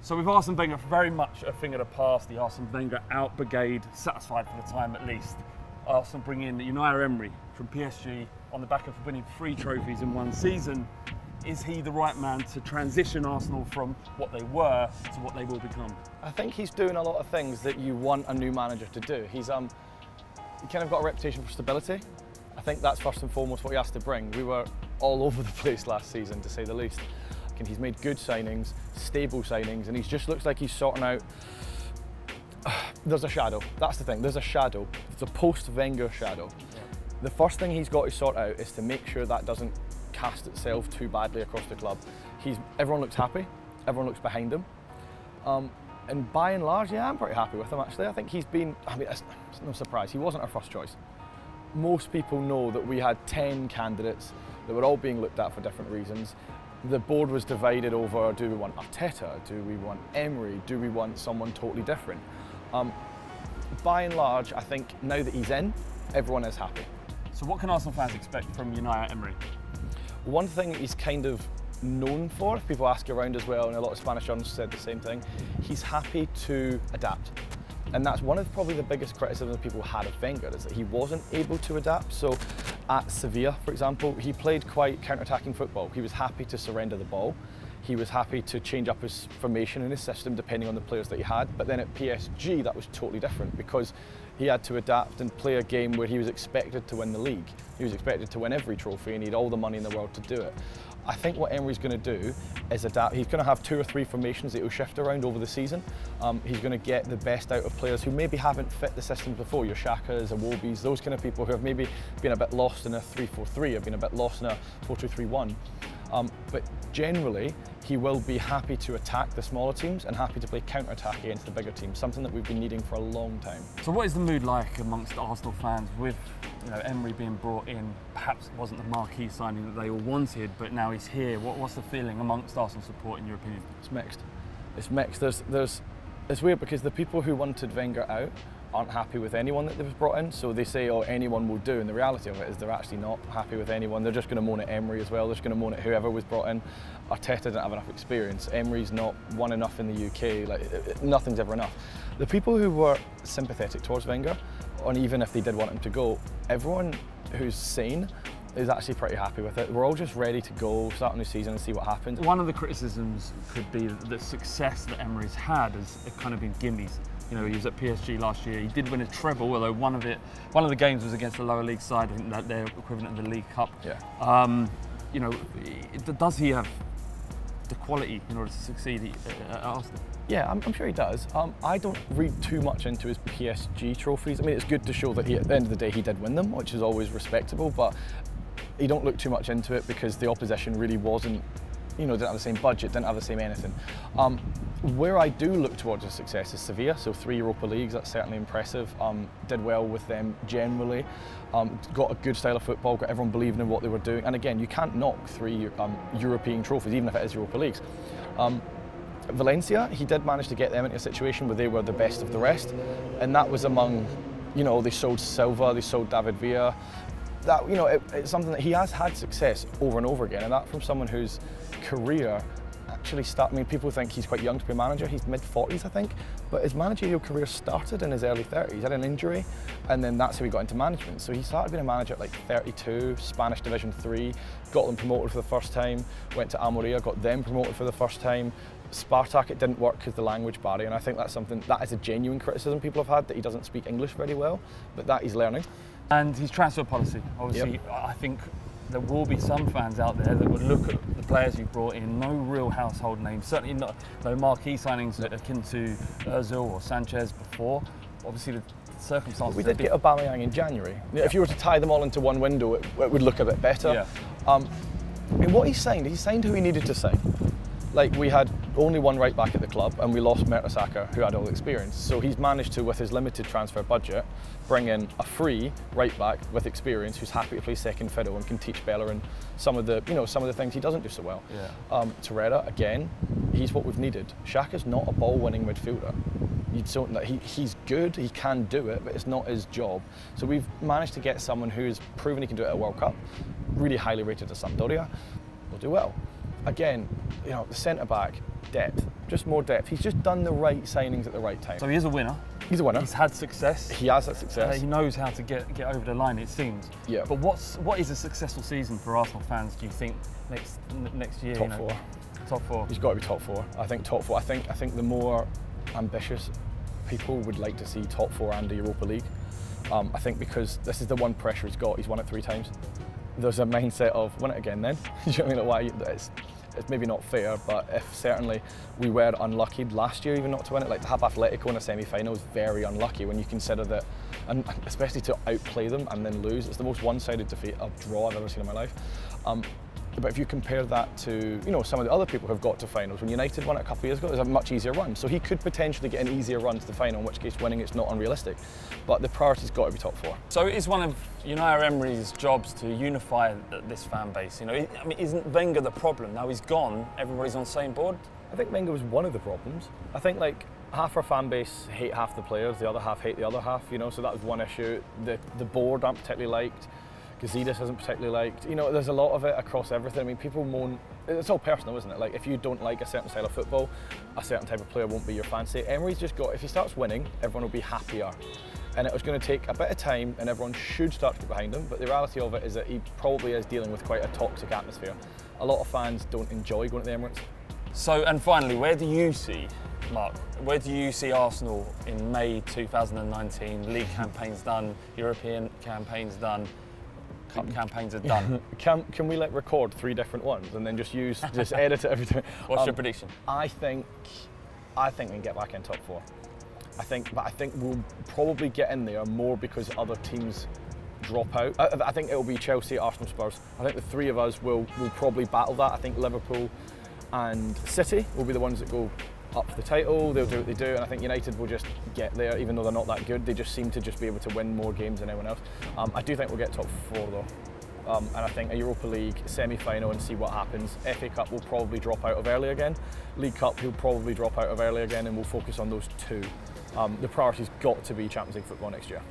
So with Arsene Wenger, very much a thing of the past, the Arsene Wenger out brigade, satisfied for the time at least. Arsenal bring in Unai Emery from PSG on the back of winning 3 trophies in 1 season. Is he the right man to transition Arsenal from what they were to what they will become? I think he's doing a lot of things that you want a new manager to do. He kind of got a reputation for stability. I think that's first and foremost what he has to bring. We were all over the place last season, to say the least. And he's made good signings, stable signings, and he just looks like he's sorting out. There's a shadow. That's the thing. There's a shadow. It's a post-Wenger shadow. Yeah. The first thing he's got to sort out is to make sure that doesn't cast itself too badly across the club. Everyone looks happy. Everyone looks behind him. And by and large, yeah, I'm pretty happy with him actually. I think he's been, it's no surprise, he wasn't our first choice. Most people know that we had 10 candidates that were all being looked at for different reasons. The board was divided over, do we want Arteta, do we want Emery, do we want someone totally different? By and large, I think now that he's in, everyone is happy. So what can Arsenal fans expect from Unai Emery? One thing he's kind of known for, if people ask around as well, and a lot of Spanish journalists said the same thing, he's happy to adapt. And that's one of probably the biggest criticisms people had of Wenger, is that he wasn't able to adapt. So at Sevilla, for example, he played quite counter-attacking football. He was happy to surrender the ball. He was happy to change up his formation and his system depending on the players that he had. But then at PSG, that was totally different because he had to adapt and play a game where he was expected to win the league. He was expected to win every trophy and he had all the money in the world to do it. I think what Emery's going to do is adapt. He's going to have 2 or 3 formations that he'll shift around over the season. He's going to get the best out of players who maybe haven't fit the systems before, your Xhakas, Iwobis, those kind of people who have maybe been a bit lost in a 3-4-3, have been a bit lost in a 4-2-3-1. But generally, he will be happy to attack the smaller teams and happy to play counter-attack against the bigger teams, something that we've been needing for a long time. So what is the mood like amongst Arsenal fans with Emery being brought in? Perhaps it wasn't the marquee signing that they all wanted, but now he's here. What's the feeling amongst Arsenal support, in your opinion? It's mixed. It's mixed. It's weird because the people who wanted Wenger out aren't happy with anyone that they've brought in, so they say, oh, anyone will do, and the reality of it is they're actually not happy with anyone. They're just going to moan at Emery as well, they're just going to moan at whoever was brought in. Arteta didn't have enough experience, Emery's not won enough in the UK, nothing's ever enough. The people who were sympathetic towards Wenger, and even if they did want him to go, everyone who's sane is actually pretty happy with it. We're all just ready to go, start a new season and see what happens. One of the criticisms could be that the success that Emery's had has kind of been gimmies. He was at PSG last year. He did win a treble, although one of the games was against the lower league side. I think that they're equivalent of the League Cup. Yeah. Does he have the quality in order to succeed at Arsenal? Yeah, I'm sure he does. I don't read too much into his PSG trophies. I mean, it's good to show that at the end of the day he did win them, which is always respectable. But you don't look too much into it because the opposition really wasn't. Didn't have the same budget, didn't have the same anything. Where I do look towards his success is Sevilla, so 3 Europa Leagues, that's certainly impressive. Did well with them generally, got a good style of football, got everyone believing in what they were doing, and again, you can't knock 3 European trophies, even if it is Europa Leagues. Valencia, he did manage to get them into a situation where they were the best of the rest, and that was among, they sold Silva, they sold David Villa. That, it's something that he has had success over and over again, and that from someone whose career actually people think he's quite young to be a manager, he's mid-40s I think, but his managerial career started in his early 30s. He had an injury and then that's how he got into management. So he started being a manager at like 32, Spanish Division 3, got them promoted for the first time, went to Almeria, got them promoted for the first time. Spartak, it didn't work because the language barrier, and I think that's something, that is a genuine criticism people have had, that he doesn't speak English very well, but that he's learning. And his transfer policy, obviously, yep. I think there will be some fans out there that would look at the players he brought in, no real household names, certainly not no marquee signings akin to Ozil or Sanchez before. Obviously the circumstances. We did get Aubameyang in January. Yeah. If you were to tie them all into one window, it would look a bit better. Yeah. And what he signed who he needed to sign. Like, we had only one right back at the club and we lost Mertesacker, who had all the experience. So he's managed to, with his limited transfer budget, bring in a free right back with experience who's happy to play second fiddle and can teach Bellerin some of the things he doesn't do so well. Yeah. Torreira, again, he's what we've needed. Xhaka's not a ball-winning midfielder. He's good, he can do it, but it's not his job. So we've managed to get someone who's proven he can do it at a World Cup, really highly rated at Sampdoria, will do well. Again, the centre-back, depth, just more depth. He's just done the right signings at the right time. So he is a winner. He's a winner. He's had success. He has that success. He knows how to get over the line, it seems. Yeah. But what is a successful season for Arsenal fans, do you think, next year? Top four. Top four. He's got to be top four. I think top four. I think the more ambitious people would like to see top four and the Europa League. I think because this is the one pressure he's got. He's won it 3 times. There's a mindset of win it again then. You know what I mean? Like, why? It's maybe not fair, but if certainly we were unlucky last year even not to win it, like to have Atletico in a semi-final is very unlucky when you consider that, and especially to outplay them and then lose. It's the most one-sided defeat, a draw I've ever seen in my life. But if you compare that to, you know, some of the other people who've got to finals, when United won it a couple of years ago, it was a much easier run. So he could potentially get an easier run to the final, in which case winning it's not unrealistic. But the priority's got to be top four. So it is one of Unai Emery's jobs to unify this fan base. You know, I mean, isn't Wenger the problem? Now he's gone, everybody's on the same board. I think Wenger was one of the problems. I think like half our fan base hate half the players, the other half hate the other half. You know, so that was one issue. The board aren't particularly liked. Gazidis isn't particularly liked. You know, there's a lot of it across everything. I mean, people moan, it's all personal, isn't it? Like, if you don't like a certain style of football, a certain type of player won't be your fancy. Emery's just got, if he starts winning, everyone will be happier. And it was going to take a bit of time and everyone should start to get behind him, but the reality of it is that he probably is dealing with quite a toxic atmosphere. A lot of fans don't enjoy going to the Emirates. So, and finally, where do you see, Mark, where do you see Arsenal in May 2019? League campaign's done, European campaign's done, Cup campaigns are done. Can we record 3 different ones and then just edit it every time? What's your prediction? I think we can get back in top 4. I think we'll probably get in there more because other teams drop out. I think it'll be Chelsea, Arsenal, Spurs. I think the 3 of us will probably battle that. I think Liverpool and City will be the ones that go up for the title. They'll do what they do, and I think United will just get there, even though they're not that good. They just seem to just be able to win more games than anyone else. I do think we'll get top 4 though, and I think a Europa League semi-final and see what happens. FA Cup will probably drop out of early again. League Cup he'll probably drop out of early again, and we'll focus on those 2. The priority's got to be Champions League football next year.